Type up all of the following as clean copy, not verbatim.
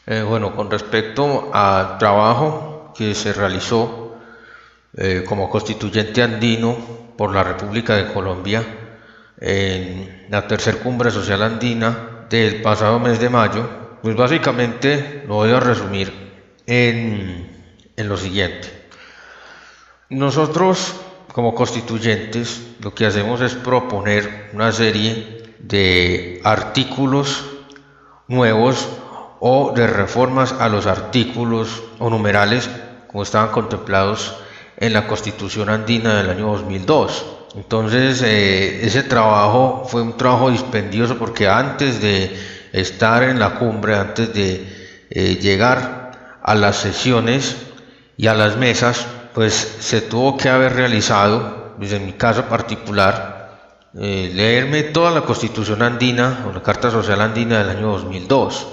Bueno, con respecto al trabajo que se realizó como constituyente andino por la República de Colombia en la tercer cumbre social andina del pasado mes de mayo, pues básicamente lo voy a resumir en lo siguiente. Nosotros como constituyentes lo que hacemos es proponer una serie de artículos nuevos o de reformas a los artículos o numerales como estaban contemplados en la Constitución andina del año 2002. Entonces ese trabajo fue un trabajo dispendioso porque antes de estar en la cumbre, antes de llegar a las sesiones y a las mesas, pues se tuvo que haber realizado, pues en mi caso particular, leerme toda la Constitución andina o la Carta Social Andina del año 2002,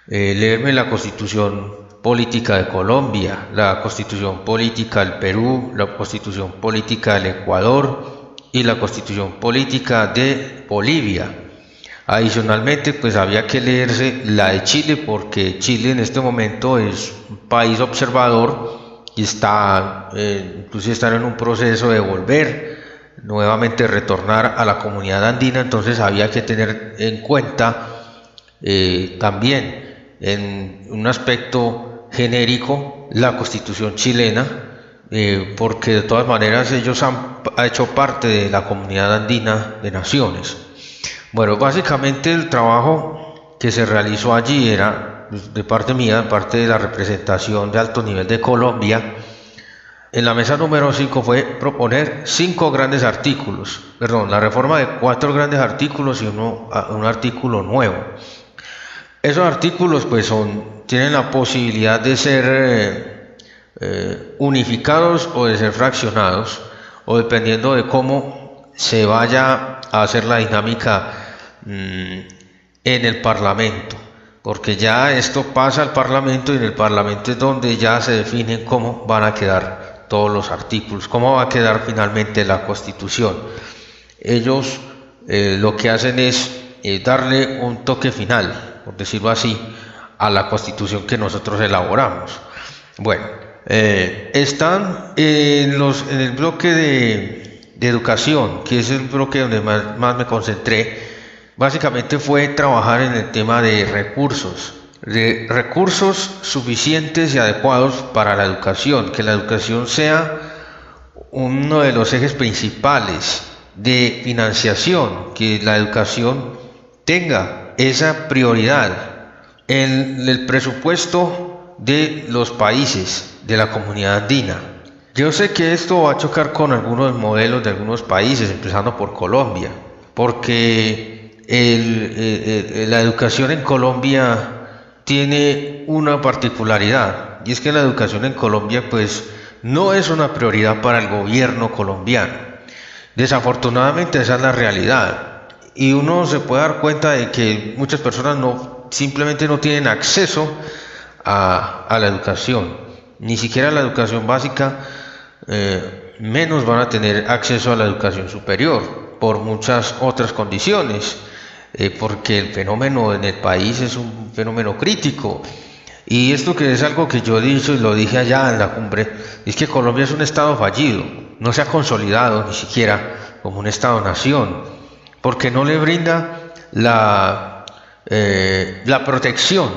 leerme la Constitución Política de Colombia, la Constitución Política del Perú, la Constitución Política del Ecuador y la Constitución Política de Bolivia. Adicionalmente, pues había que leerse la de Chile porque Chile en este momento es un país observador y inclusive están en un proceso de volver nuevamente retornar a la comunidad andina. Entonces había que tener en cuenta también en un aspecto genérico la Constitución chilena, porque de todas maneras ellos han hecho parte de la comunidad andina de naciones. Bueno, básicamente el trabajo que se realizó allí era, de parte mía, de parte de la representación de alto nivel de Colombia, en la mesa número 5 fue proponer 5 grandes artículos, la reforma de 4 grandes artículos y un artículo nuevo. Esos artículos pues tienen la posibilidad de ser unificados o de ser fraccionados, o dependiendo de cómo se vaya a hacer la dinámica en el Parlamento, porque ya esto pasa al Parlamento y en el Parlamento es donde ya se definen cómo van a quedar todos los artículos, cómo va a quedar finalmente la Constitución. Ellos lo que hacen es darle un toque final, por decirlo así, a la Constitución que nosotros elaboramos. Bueno, están en el bloque de educación, que es el bloque donde más me concentré. Básicamente fue trabajar en el tema de recursos suficientes y adecuados para la educación, que la educación sea uno de los ejes principales de financiación, que la educación tenga esa prioridad en el presupuesto de los países de la comunidad andina. Yo sé que esto va a chocar con algunos modelos de algunos países, empezando por Colombia, porque la educación en Colombia tiene una particularidad, y es que la educación en Colombia pues no es una prioridad para el gobierno colombiano. Desafortunadamente esa es la realidad, y uno se puede dar cuenta de que muchas personas simplemente no tienen acceso a la educación, ni siquiera a la educación básica, menos van a tener acceso a la educación superior por muchas otras condiciones. Porque el fenómeno en el país es un fenómeno crítico, y esto que es algo que yo he dicho y lo dije allá en la cumbre, es que Colombia es un estado fallido, no se ha consolidado ni siquiera como un estado-nación, porque no le brinda la protección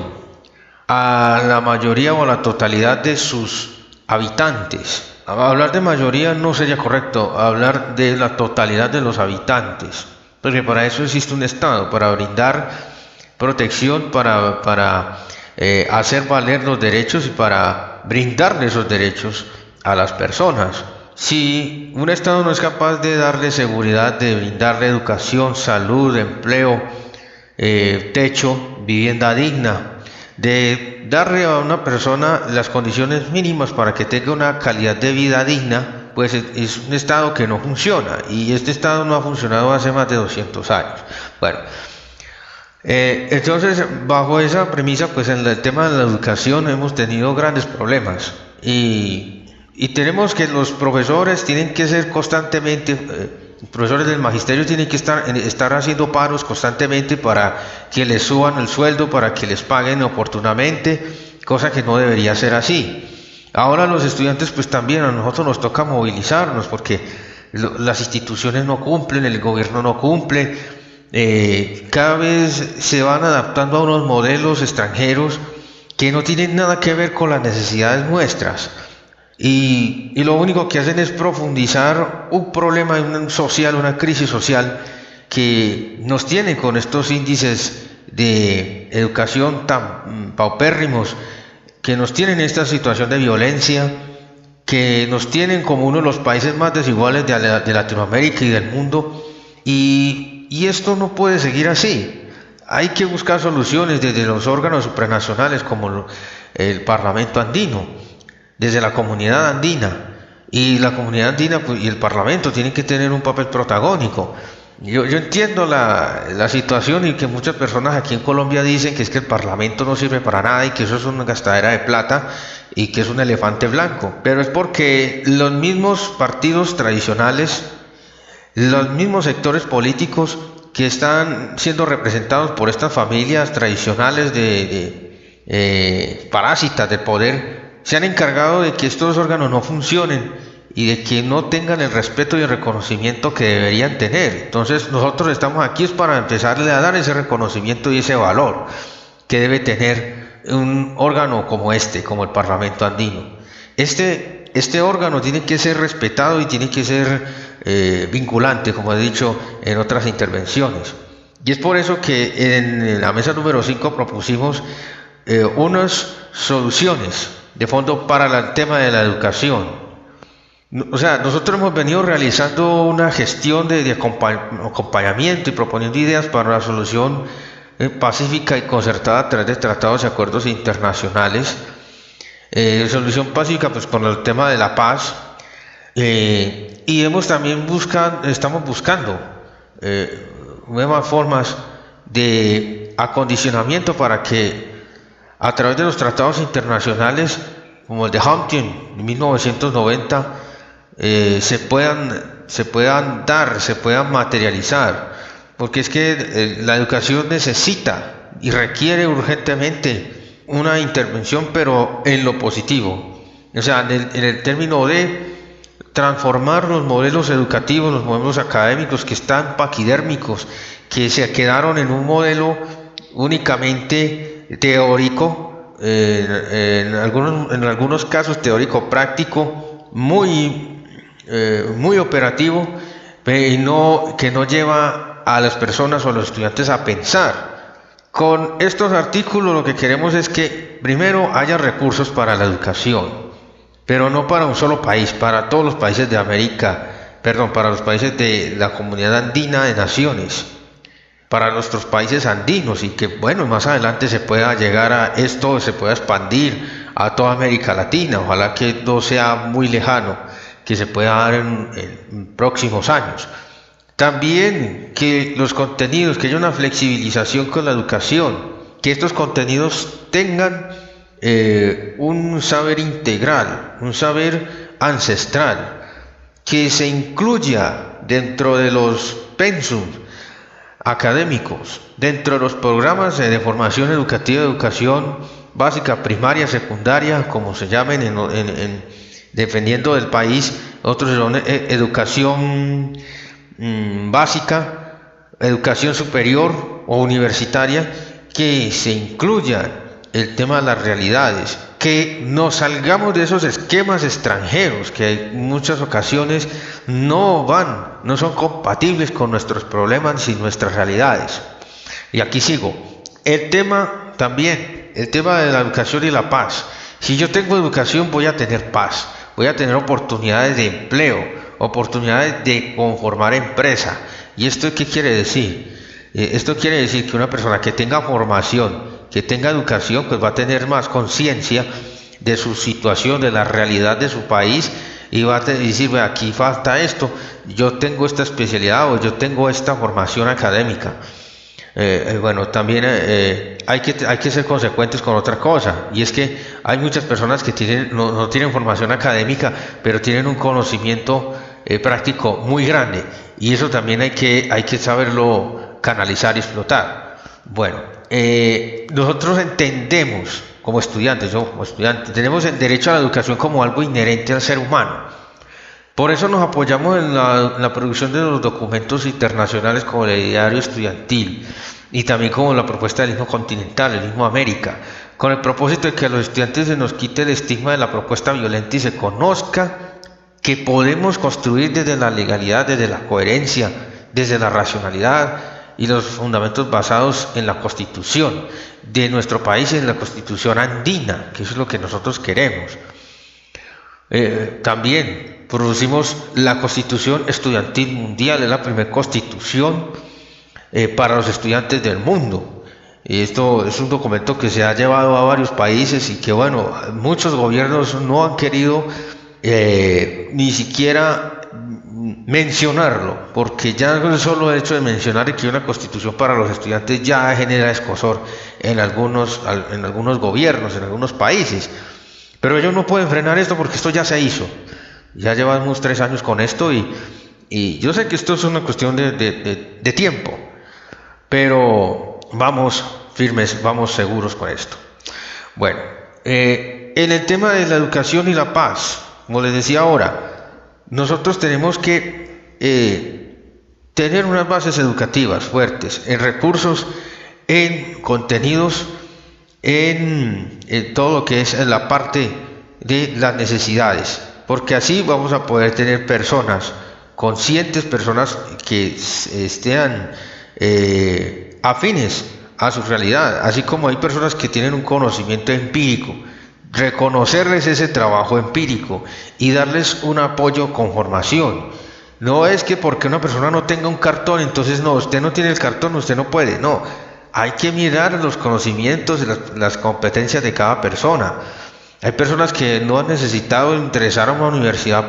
a la mayoría o a la totalidad de sus habitantes. Hablar de mayoría no sería correcto, hablar de la totalidad de los habitantes, porque para eso existe un Estado, para brindar protección, para hacer valer los derechos y para brindarle esos derechos a las personas. Si un Estado no es capaz de darle seguridad, de brindarle educación, salud, empleo, techo, vivienda digna, de darle a una persona las condiciones mínimas para que tenga una calidad de vida digna, pues es un Estado que no funciona, y este Estado no ha funcionado hace más de 200 años. Bueno, entonces bajo esa premisa, pues en el tema de la educación hemos tenido grandes problemas, y tenemos que los profesores tienen que ser constantemente Los profesores del magisterio tienen que estar haciendo paros constantemente para que les suban el sueldo, para que les paguen oportunamente, cosa que no debería ser así. Ahora los estudiantes pues también a nosotros nos toca movilizarnos porque las instituciones no cumplen, el gobierno no cumple, cada vez se van adaptando a unos modelos extranjeros que no tienen nada que ver con las necesidades nuestras y lo único que hacen es profundizar un problema social, una crisis social que nos tiene con estos índices de educación tan paupérrimos, que nos tienen esta situación de violencia, que nos tienen como uno de los países más desiguales de Latinoamérica y del mundo, y esto no puede seguir así. Hay que buscar soluciones desde los órganos supranacionales como el Parlamento andino, desde la comunidad andina, y la comunidad andina y el Parlamento tienen que tener un papel protagónico. Yo entiendo la situación y que muchas personas aquí en Colombia dicen que es que el Parlamento no sirve para nada y que eso es una gastadera de plata y que es un elefante blanco, pero es porque los mismos partidos tradicionales, los mismos sectores políticos que están siendo representados por estas familias tradicionales de parásitas del poder, se han encargado de que estos órganos no funcionen y de que no tengan el respeto y el reconocimiento que deberían tener. Entonces nosotros estamos aquí es para empezarle a dar ese reconocimiento y ese valor que debe tener un órgano como como el Parlamento andino. Este órgano tiene que ser respetado y tiene que ser vinculante, como he dicho en otras intervenciones. Y es por eso que en la mesa número 5 propusimos unas soluciones de fondo para el tema de la educación. O sea, nosotros hemos venido realizando una gestión de acompañamiento y proponiendo ideas para la solución pacífica y concertada a través de tratados y acuerdos internacionales. Solución pacífica pues con el tema de la paz, y estamos buscando nuevas formas de acondicionamiento para que a través de los tratados internacionales como el de Huntington de 1990 se puedan materializar, porque es que la educación necesita y requiere urgentemente una intervención, pero en lo positivo, o sea, en el término de transformar los modelos educativos, los modelos académicos que están paquidérmicos, que se quedaron en un modelo únicamente teórico, en algunos casos teórico práctico, muy operativo, que no lleva a las personas o a los estudiantes a pensar. Con estos artículos lo que queremos es que primero haya recursos para la educación, pero no para un solo país, para todos los países de para los países de la comunidad andina de naciones, para nuestros países andinos, y que bueno, más adelante se pueda llegar a esto, se pueda expandir a toda América Latina. Ojalá que no sea muy lejano, que se pueda dar en próximos años. También que los contenidos, que haya una flexibilización con la educación, que estos contenidos tengan un saber integral, un saber ancestral, que se incluya dentro de los pensum académicos, dentro de los programas de formación educativa, de educación básica, primaria, secundaria, como se llamen dependiendo del país. Otros son educación básica, educación superior o universitaria, que se incluya el tema de las realidades, que nos salgamos de esos esquemas extranjeros que en muchas ocasiones no son compatibles con nuestros problemas y nuestras realidades. Y aquí sigo. El tema de la educación y la paz. Si yo tengo educación, voy a tener paz, voy a tener oportunidades de empleo, oportunidades de conformar empresa. ¿Y esto qué quiere decir? Esto quiere decir que una persona que tenga formación, que tenga educación, pues va a tener más conciencia de su situación, de la realidad de su país, y va a decir, aquí falta esto, yo tengo esta especialidad o yo tengo esta formación académica. Bueno, también hay que ser consecuentes con otra cosa, y es que hay muchas personas que no tienen formación académica, pero tienen un conocimiento práctico muy grande, y eso también hay que saberlo canalizar y explotar. Bueno, nosotros entendemos como estudiantes, yo como estudiante, tenemos el derecho a la educación como algo inherente al ser humano. Por eso nos apoyamos en la producción de los documentos internacionales como el Diario Estudiantil y también como la propuesta del Istmo Continental, el Istmo América, con el propósito de que a los estudiantes se nos quite el estigma de la propuesta violenta y se conozca que podemos construir desde la legalidad, desde la coherencia, desde la racionalidad y los fundamentos basados en la Constitución de nuestro país y en la Constitución andina, que eso es lo que nosotros queremos. También producimos la Constitución Estudiantil Mundial, es la primera constitución para los estudiantes del mundo. Esto es un documento que se ha llevado a varios países y que, bueno, muchos gobiernos no han querido ni siquiera mencionarlo, porque ya el solo hecho de mencionar que hay una constitución para los estudiantes ya genera escozor en algunos gobiernos, en algunos países. Pero ellos no pueden frenar esto porque esto ya se hizo. Ya llevamos 3 años con esto y yo sé que esto es una cuestión de tiempo, pero vamos firmes, vamos seguros con esto. Bueno, en el tema de la educación y la paz, como les decía ahora, nosotros tenemos que tener unas bases educativas fuertes, en recursos, en contenidos, en todo lo que es la parte de las necesidades, porque así vamos a poder tener personas conscientes, personas que estén afines a su realidad, así como hay personas que tienen un conocimiento empírico, reconocerles ese trabajo empírico y darles un apoyo con formación. No es que porque una persona no tenga un cartón, entonces no, usted no tiene el cartón, usted no puede, no. Hay que mirar los conocimientos y las competencias de cada persona. Hay personas que no han necesitado ingresar a una universidad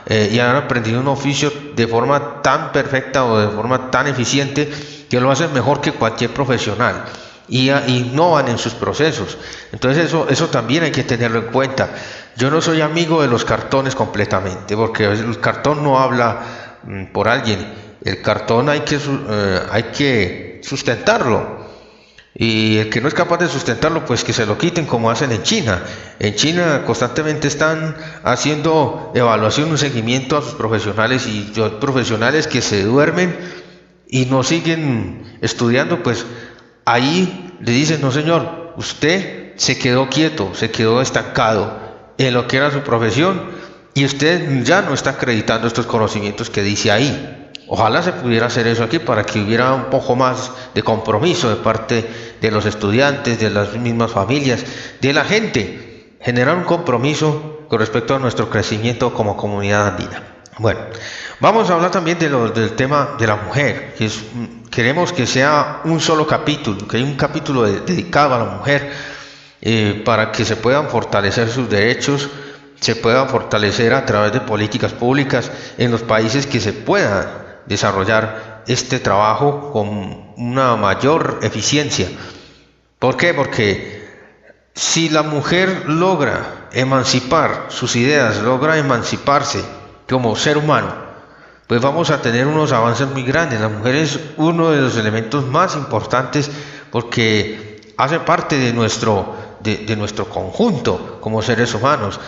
y han aprendido un oficio de forma tan perfecta o de forma tan eficiente que lo hacen mejor que cualquier profesional y innovan en sus procesos. Entonces eso también hay que tenerlo en cuenta. Yo no soy amigo de los cartones completamente, porque el cartón no habla por alguien. El cartón hay que sustentarlo, y el que no es capaz de sustentarlo, pues que se lo quiten, como hacen en China. En China constantemente están haciendo evaluación, un seguimiento a sus profesionales, y los profesionales que se duermen y no siguen estudiando, pues ahí le dicen: no señor, usted se quedó quieto, se quedó estancado en lo que era su profesión y usted ya no está acreditando estos conocimientos que dice ahí. Ojalá se pudiera hacer eso aquí para que hubiera un poco más de compromiso de parte de los estudiantes, de las mismas familias, de la gente, generar un compromiso con respecto a nuestro crecimiento como comunidad andina. Bueno, vamos a hablar también del tema de la mujer, que queremos que sea un solo capítulo, que hay un capítulo dedicado a la mujer, para que se puedan fortalecer sus derechos, se puedan fortalecer a través de políticas públicas en los países que se puedan desarrollar este trabajo con una mayor eficiencia. ¿Por qué? Porque si la mujer logra emancipar sus ideas, logra emanciparse como ser humano, pues vamos a tener unos avances muy grandes. La mujer es uno de los elementos más importantes porque hace parte de nuestro conjunto como seres humanos.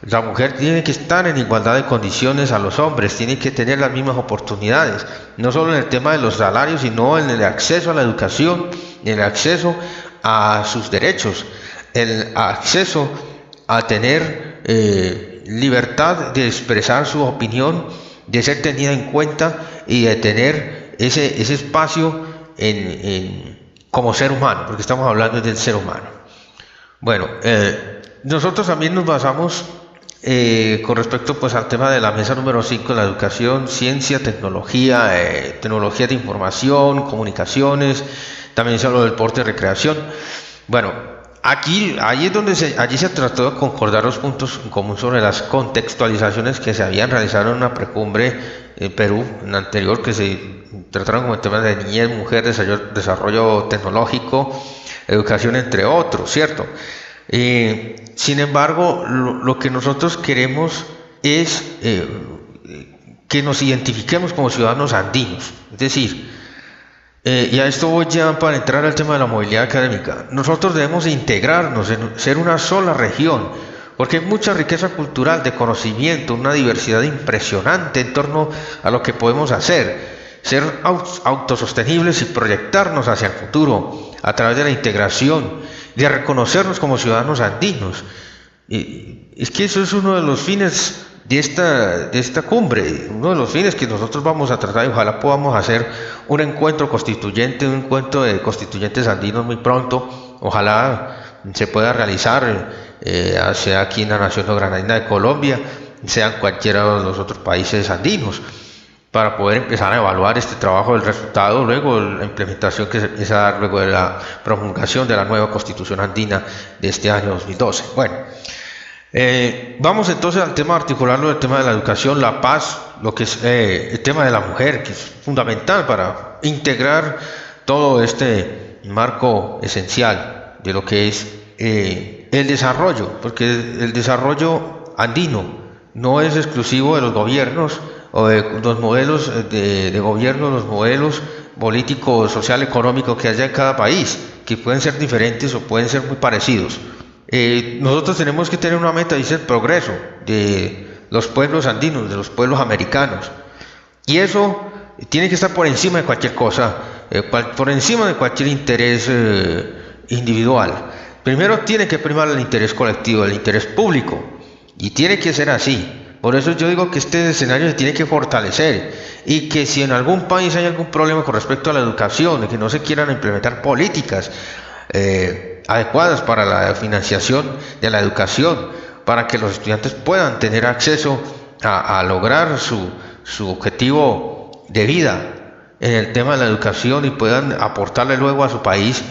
La mujer tiene que estar en igualdad de condiciones a los hombres, tiene que tener las mismas oportunidades, no solo en el tema de los salarios, sino en el acceso a la educación, en el acceso a sus derechos, el acceso a tener libertad de expresar su opinión, de ser tenida en cuenta y de tener ese espacio como ser humano, porque estamos hablando del ser humano. Bueno, nosotros también nos basamos con respecto pues al tema de la mesa número 5, la educación, ciencia, tecnología, tecnología de información, comunicaciones, también se habló del deporte y recreación. Bueno, allí es donde allí se trató de concordar los puntos en común sobre las contextualizaciones que se habían realizado en una precumbre en Perú, en la anterior, que se trataron como temas de niñez, mujer, desarrollo tecnológico, educación, entre otros, ¿cierto? Sin embargo, lo que nosotros queremos es que nos identifiquemos como ciudadanos andinos. Es decir, y a esto voy ya para entrar al tema de la movilidad académica. Nosotros debemos integrarnos en ser una sola región, porque hay mucha riqueza cultural, de conocimiento, una diversidad impresionante en torno a lo que podemos hacer, ser autosostenibles y proyectarnos hacia el futuro a través de la integración, de reconocernos como ciudadanos andinos. Y es que eso es uno de los fines de esta cumbre, uno de los fines que nosotros vamos a tratar, y ojalá podamos hacer un encuentro constituyente, un encuentro de constituyentes andinos muy pronto, ojalá se pueda realizar, sea aquí en la Nación Granadina de Colombia, sea en cualquiera de los otros países andinos, para poder empezar a evaluar este trabajo del resultado, luego la implementación que se empieza a dar luego de la promulgación de la nueva Constitución andina de este año 2012. Bueno, vamos entonces al tema, articularlo del tema de la educación, la paz, lo que es el tema de la mujer, que es fundamental para integrar todo este marco esencial de lo que es el desarrollo, porque el desarrollo andino no es exclusivo de los gobiernos o de los modelos de gobierno, los modelos políticos, social, económicos que haya en cada país, que pueden ser diferentes o pueden ser muy parecidos. Nosotros tenemos que tener una meta, dice el progreso de los pueblos andinos, de los pueblos americanos, y eso tiene que estar por encima de cualquier cosa, por encima de cualquier interés individual. Primero tiene que primar el interés colectivo, el interés público, y tiene que ser así. Por eso yo digo que este escenario se tiene que fortalecer, y que si en algún país hay algún problema con respecto a la educación, de que no se quieran implementar políticas adecuadas para la financiación de la educación, para que los estudiantes puedan tener acceso a lograr su objetivo de vida en el tema de la educación y puedan aportarle luego a su país,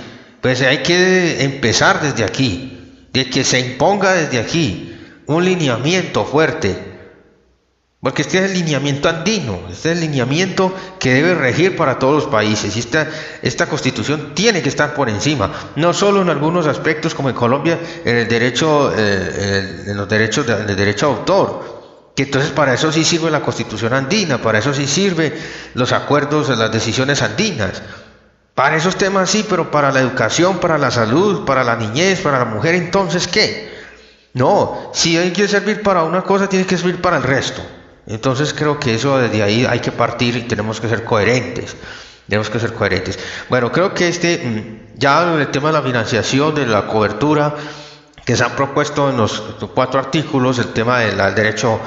pues hay que empezar desde aquí, de que se imponga desde aquí un lineamiento fuerte, porque este es el lineamiento andino, este es el lineamiento que debe regir para todos los países, y esta constitución tiene que estar por encima, no solo en algunos aspectos como en Colombia, en el derecho, en los derechos del derecho de autor, que entonces para eso sí sirve la constitución andina, para eso sí sirve los acuerdos, las decisiones andinas, para esos temas sí, pero para la educación, para la salud, para la niñez, para la mujer, entonces ¿qué? No, si hay que servir para una cosa, tiene que servir para el resto. Entonces creo que eso desde ahí hay que partir y tenemos que ser coherentes. Bueno, creo que ya el tema de la financiación, de la cobertura que se han propuesto en los 4 artículos, el tema del derecho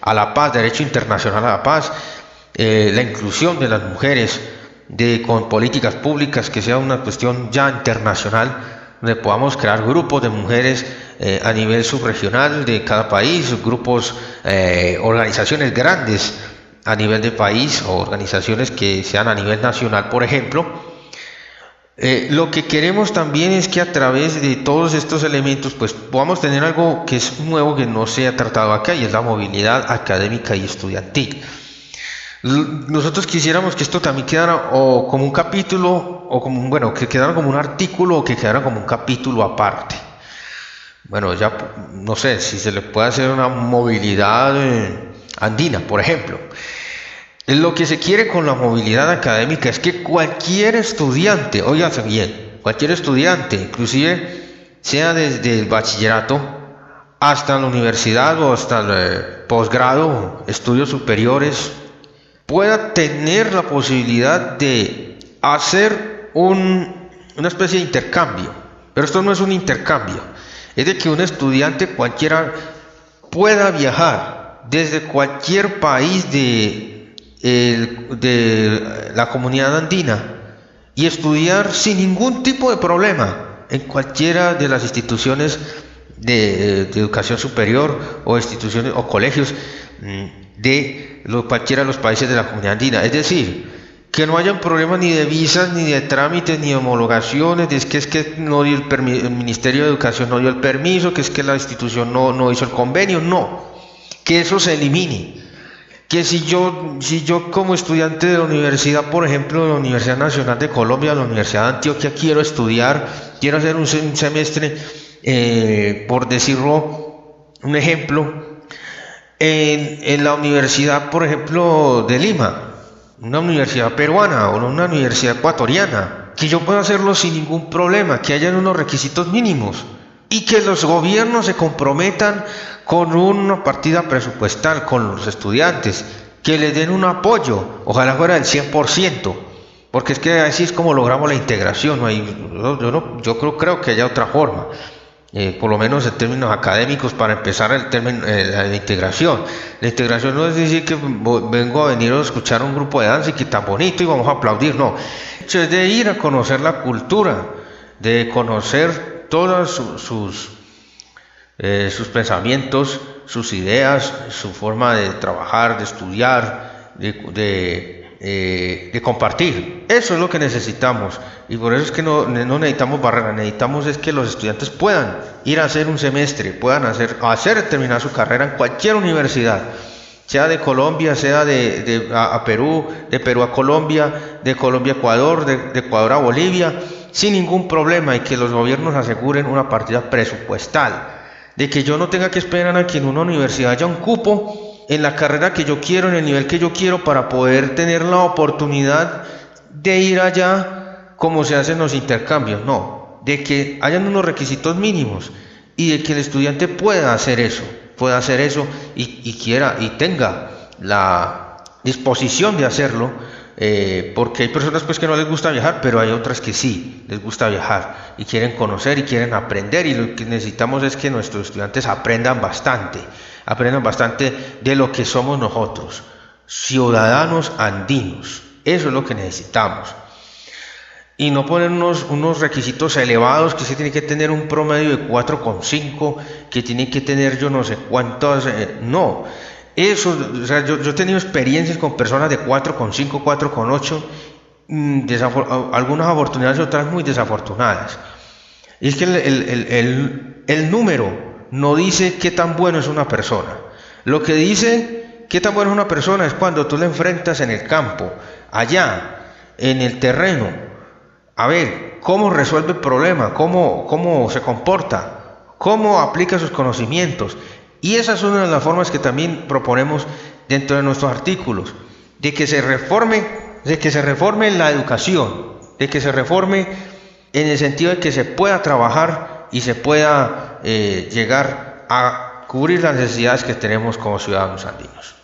a la paz, derecho internacional a la paz, la inclusión de las mujeres con políticas públicas, que sea una cuestión ya internacional, donde podamos crear grupos de mujeres a nivel subregional de cada país, grupos, organizaciones grandes a nivel de país o organizaciones que sean a nivel nacional, por ejemplo. Lo que queremos también es que a través de todos estos elementos pues podamos tener algo que es nuevo, que no se ha tratado acá, y es la movilidad académica y estudiantil. Nosotros quisiéramos que esto también quedara o como un capítulo, o como, bueno, que quedara como un artículo, o que quedara como un capítulo aparte. Bueno, ya no sé si se le puede hacer una movilidad andina, por ejemplo. Lo que se quiere con la movilidad académica es que cualquier estudiante, óigase bien, cualquier estudiante, inclusive sea desde el bachillerato hasta la universidad o hasta el posgrado, estudios superiores, pueda tener la posibilidad de hacer una especie de intercambio. Pero esto no es un intercambio, es de que un estudiante cualquiera pueda viajar desde cualquier país de la comunidad andina y estudiar sin ningún tipo de problema en cualquiera de las instituciones de educación superior o instituciones o colegios de cualquiera de los países de la comunidad andina. Es decir, que no hayan problemas ni de visas, ni de trámites, ni de homologaciones, es que no dio el Ministerio de Educación no dio el permiso, que es que la institución no hizo el convenio. No, que eso se elimine. Que si yo como estudiante de la universidad, por ejemplo, de la Universidad Nacional de Colombia, la Universidad de Antioquia, quiero hacer un semestre, por decirlo un ejemplo, en la universidad, por ejemplo, de Lima, una universidad peruana o una universidad ecuatoriana, que yo pueda hacerlo sin ningún problema, que hayan unos requisitos mínimos y que los gobiernos se comprometan con una partida presupuestal con los estudiantes, que les den un apoyo, ojalá fuera del 100%, porque es que así es como logramos la integración. Yo creo que haya otra forma. Por lo menos en términos académicos, para empezar el término, la integración. La integración no es decir que vengo a venir a escuchar un grupo de danza y que tan bonito y vamos a aplaudir, no. Es de ir a conocer la cultura, de conocer todos sus pensamientos, sus ideas, su forma de trabajar, de estudiar, de compartir. Eso es lo que necesitamos, y por eso es que no necesitamos barreras, necesitamos es que los estudiantes puedan ir a hacer un semestre, puedan terminar su carrera en cualquier universidad, sea de Colombia, sea a Perú, de Perú a Colombia, de Colombia a Ecuador, de Ecuador a Bolivia, sin ningún problema, y que los gobiernos aseguren una partida presupuestal, de que yo no tenga que esperar a que en una universidad haya un cupo en la carrera que yo quiero, en el nivel que yo quiero, para poder tener la oportunidad de ir allá como se hacen los intercambios. No, de que hayan unos requisitos mínimos y de que el estudiante pueda hacer eso y quiera y tenga la disposición de hacerlo, porque hay personas pues que no les gusta viajar, pero hay otras que sí les gusta viajar y quieren conocer y quieren aprender, y lo que necesitamos es que nuestros estudiantes aprendan bastante de lo que somos nosotros, ciudadanos andinos. Eso es lo que necesitamos, y no poner unos requisitos elevados, que se tiene que tener un promedio de 4,5, que tiene que tener yo no sé cuántos, no. Eso, o sea, yo he tenido experiencias con personas de 4,5, 4,8, algunas afortunadas y otras muy desafortunadas. Y es que el número no dice qué tan bueno es una persona. Lo que dice qué tan bueno es una persona es cuando tú la enfrentas en el campo, allá, en el terreno, a ver cómo resuelve el problema, cómo se comporta, cómo aplica sus conocimientos. Y esa es una de las formas que también proponemos dentro de nuestros artículos, de que se reforme la educación, de que se reforme en el sentido de que se pueda trabajar y se pueda llegar a cubrir las necesidades que tenemos como ciudadanos andinos.